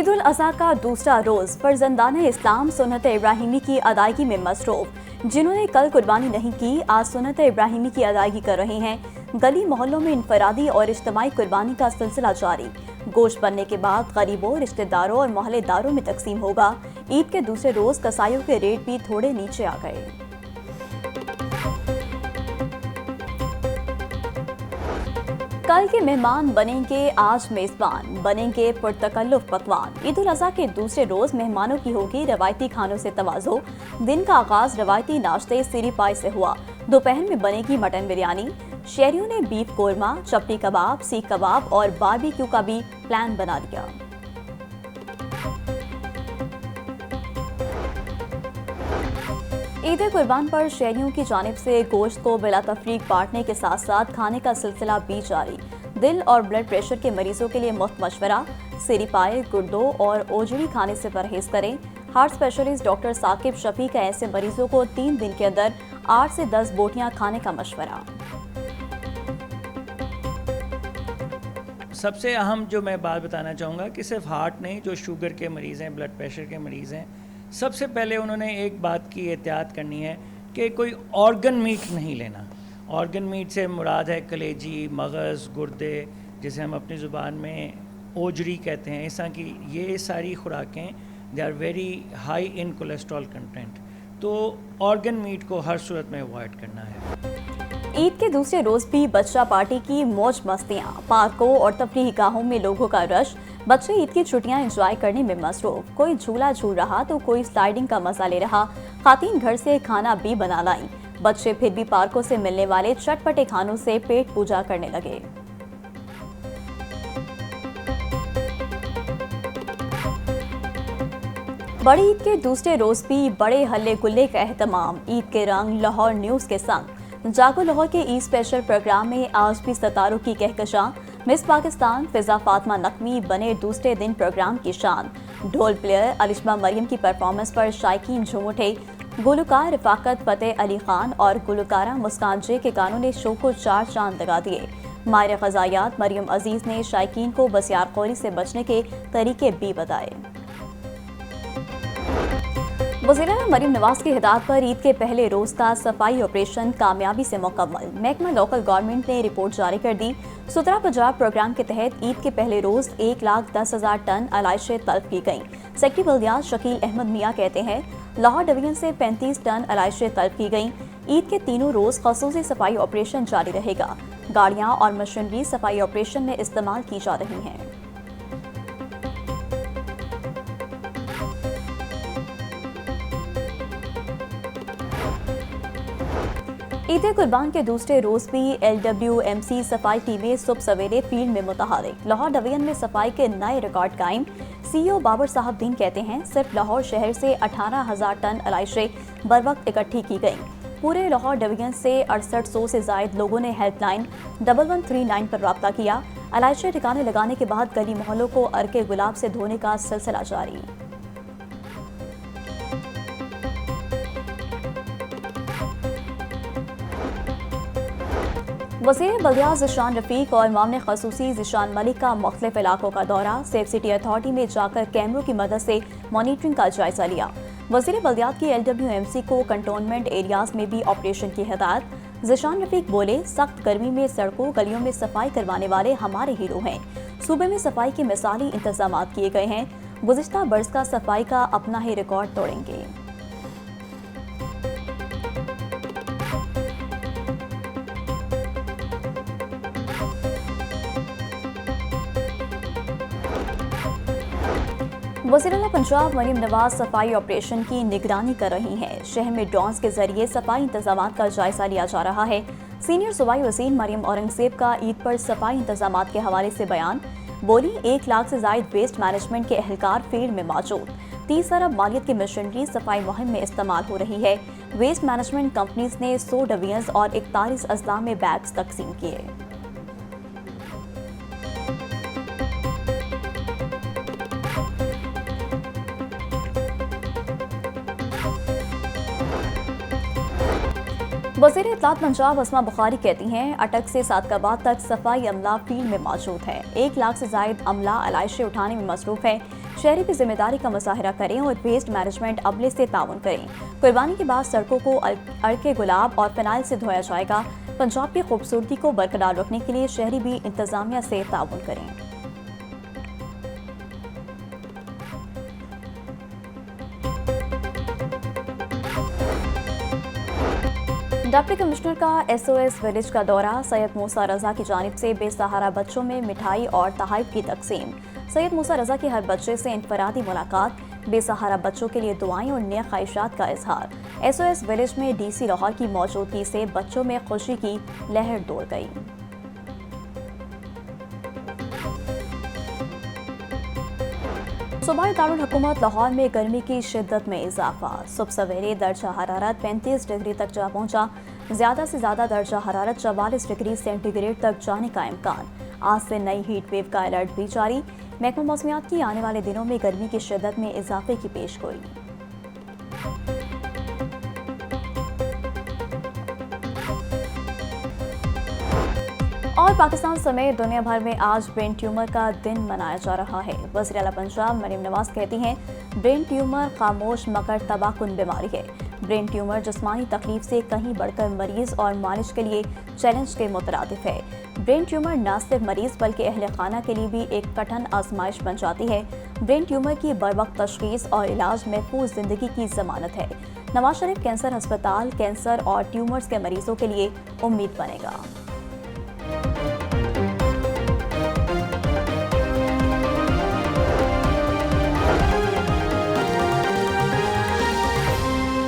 ईद उल अज़हा का दूसरा रोज़ फर्जंदाने इस्लाम सुन्नत इब्राहिमी की अदायगी में मसरूफ। जिन्होंने कल कुर्बानी नहीं की, आज सुन्नत इब्राहिमी की अदायगी कर रहे हैं। गली मोहल्लों में इनफरादी और इज्तिमाई कुर्बानी का सिलसिला जारी। गोश्त बनने के बाद गरीबों, रिश्तेदारों और मोहल्लेदारों में तकसीम होगा। ईद के दूसरे रोज़ कसाईयों के रेट भी थोड़े नीचे आ गए। कल के मेहमान बनेंगे आज मेज़बान, बनेंगे पुरतकल्लुफ़ पकवान। ईद उल अज़हा के दूसरे रोज़ मेहमानों की होगी रवायती खानों से तवाज़ो। दिन का आगाज़ रवायती नाश्ते सीरी पाई से हुआ। दोपहर में बनेगी मटन बिरयानी। शहरियों ने बीफ कोरमा, चपटी कबाब, सीख कबाब और बारबेक्यू का भी प्लान बना लिया। ईद कुर्बान पर शहरियों की जानिब से गोश्त को बिला तफरीक बांटने के साथ साथ खाने का सिलसिला भी जारी। दिल और ब्लड प्रेशर के मरीजों के लिए मुफ्त मशवरा। सीरी पाए, गुर्दों और ओजड़ी खाने से परहेज करें। Heart specialist doctor Saqib Shafi का ऐसे मरीजों को 3 दिन के अंदर 8 से 10 बोटियां खाने का मशवरा। सबसे अहम जो मैं बात बताना चाहूँगा कि सिर्फ हार्ट नहीं, जो शुगर के मरीज़ हैं, ब्लड प्रेशर के मरीज़ हैं, सबसे पहले उन्होंने एक बात की एहतियात करनी है कि कोई ऑर्गन मीट नहीं लेना। ऑर्गन मीट से मुराद है कलेजी, मगज़, गुर्दे, जिसे हम अपनी ज़ुबान में ओजरी कहते हैं। इस तरह की ये सारी खुराकें they are very high in cholesterol content, तो ऑर्गन मीट को हर सूरत में अवॉइड करना है। ईद के दूसरे रोज भी बच्चा पार्टी की मौज मस्तियां, पार्कों और तफरीही गाहों में लोगों का रश। बच्चे ईद की छुट्टियां एंजॉय करने में मसरूफ। कोई झूला झूल रहा तो कोई स्लाइडिंग का मजा ले रहा। खातीन घर से खाना भी बना लाई। बच्चे फिर भी पार्कों से मिलने वाले चटपटे खानों से पेट पूजा करने लगे। बड़ी ईद के दूसरे रोज भी बड़े हल्ले गुल्ले का एहतमाम। ईद के रंग लाहौर न्यूज के संग। जागो लाहौर के ईद स्पेशल प्रोग्राम में आज भी सितारों की कहकशां। मिस पाकिस्तान फिजा फातिमा नकवी बने दूसरे दिन प्रोग्राम की शान। ढोल प्लेयर अलिशमा मरियम की परफॉर्मेंस पर शायकीन झूम उठे। गुलकार रफाकत फतेह अली खान और गुलकारा मुस्कान जे के गानों ने शो को 4 चांद लगा दिए। माहिर ग़ज़ायात मरियम अजीज ने शायकीन को बसियारखोरी से बचने के तरीके भी बताए। वज़ीर-ए-आला मरीम नवाज की हिदायत पर ईद के पहले रोज का सफाई ऑपरेशन कामयाबी से मुकम्मल। महकमा लोकल गवर्नमेंट ने रिपोर्ट जारी कर दी। सुथरा पंजाब प्रोग्राम के तहत ईद के पहले रोज 1,10,000 टन अलाइशें तलब की गईं। सेक्रेटरी बल्दियात शकील अहमद मियाँ कहते हैं लाहौर डिवीजन से 35 टन अलाइशें तलब की गईं। ईद के तीनों रोज खसूसी सफाई ऑपरेशन जारी रहेगा। गाड़ियाँ और मशीनरी सफाई ऑपरेशन में इस्तेमाल की जा रही हैं। ईद कुर्बान के दूसरे रोज भी LWMC सफाई टीमें सुबह सवेरे फील्ड में मुतहरिक। लाहौर डिवीजन में सफाई के नए रिकॉर्ड कायम। CEO बाबर साहब दीन कहते हैं सिर्फ लाहौर शहर से 18,000 टन अलाइशें बर वक्त इकट्ठी की गईं। पूरे लाहौर डिवीजन से 6800 से जायद लोगों ने हेल्पलाइन 1139 पर रब्ता किया। अलाइशें ठिकाने लगाने के बाद गली मोहल्लों को अर्के गुलाब से धोने का सिलसिला जारी। वज़ीर बल्दियात ज़िशान रफ़ीक और मामले खसूसी ज़िशान मलिक का मुख्तलिफ इलाकों का दौरा। सेफ सिटी अथॉरिटी में जाकर कैमरों की मदद से मॉनिटरिंग का जायजा लिया। वज़ीर बल्दियात की LWMC को कंटोनमेंट एरियाज में भी ऑपरेशन की हिदायत। ज़िशान रफ़ीक बोले सख्त गर्मी में सड़कों गलियों में सफाई करवाने वाले हमारे हीरो हैं। सूबे में सफाई के मिसाली इंतजाम किए गए हैं। गुज़िश्ता बरस का सफाई का अपना ही रिकॉर्ड तोड़ेंगे। वज़ीर-ए-आला पंजाब मरीम नवाज सफाई ऑपरेशन की निगरानी कर रही हैं। शहर में ड्रोन्स के जरिए सफाई इंतजाम का जायजा लिया जा रहा है। सीनियर सूबाई वज़ीर मरीम औरंगज़ेब का ईद पर सफाई इंतजाम के हवाले से बयान। बोली 1 लाख से जायद वेस्ट मैनेजमेंट के एहलकार फील्ड में मौजूद। 30 अरब मालियत की मशीनरी सफाई मुहिम में इस्तेमाल हो रही है। वेस्ट मैनेजमेंट कंपनीज ने 100 डिवीजन और 41 अजला में बैग्स तकसीम किए। वज़ीर इत्तलात पंजाब अस्मा बुखारी कहती हैं अटक से सादकाबाद तक सफाई अमला फील्ड में मौजूद है। 1 लाख से जायद अमला अलाइशें उठाने में मसरूफ है। शहरी भी जिम्मेदारी का मुजाहरा करें और वेस्ट मैनेजमेंट अमले से ताउन करें। कुर्बानी के बाद सड़कों को अड़के गुलाब और फिनाइल से धोया जाएगा। पंजाब की खूबसूरती को बरकरार रखने के लिए शहरी भी इंतजामिया से ताउन करें। डिप्टी कमिश्नर का SOS विलेज का दौरा। सैयद मूसा रजा की जानिब से बेसहारा बच्चों में मिठाई और तहाइफ की तकसीम। सैयद मूसा रजा की हर बच्चे से इनफरादी मुलाकात, बेसहारा बच्चों के लिए दुआएं और नेक ख्वाहिशात का इजहार। SOS विलेज में DC लाहौर की मौजूदगी से बच्चों में खुशी की लहर दौड़ गई। सूबाई दारुल हुकूमत लाहौर में गर्मी की शिद्दत में इजाफा। सुबह सवेरे दर्जा हरारत 35 डिग्री तक जा पहुंचा। ज़्यादा से ज़्यादा दर्जा हरारत 44 डिग्री सेंटीग्रेड तक जाने का इम्कान। आज से नई हीट वेव का अलर्ट भी जारी। महकमा मौसमियात की आने वाले दिनों में गर्मी की शिद्दत में इजाफे की पेशगोई। और पाकिस्तान समेत दुनिया भर में आज ब्रेन ट्यूमर का दिन मनाया जा रहा है। वज़ीर आला पंजाब मरीम नवाज कहती हैं, ब्रेन ट्यूमर खामोश मगर तबाहकुन बीमारी है। ब्रेन ट्यूमर जिस्मानी तकलीफ से कहीं बढ़कर मरीज और मालिश के लिए चैलेंज के मुतरादिफ है। ब्रेन ट्यूमर न सिर्फ मरीज बल्कि अहले खाना के लिए भी एक कठिन आजमाइश बन जाती है। ब्रेन ट्यूमर की बरवक्त तशखीस और इलाज महफूज जिंदगी की जमानत है। नवाज शरीफ कैंसर अस्पताल कैंसर और ट्यूमर्स के मरीजों के लिए उम्मीद बनेगा।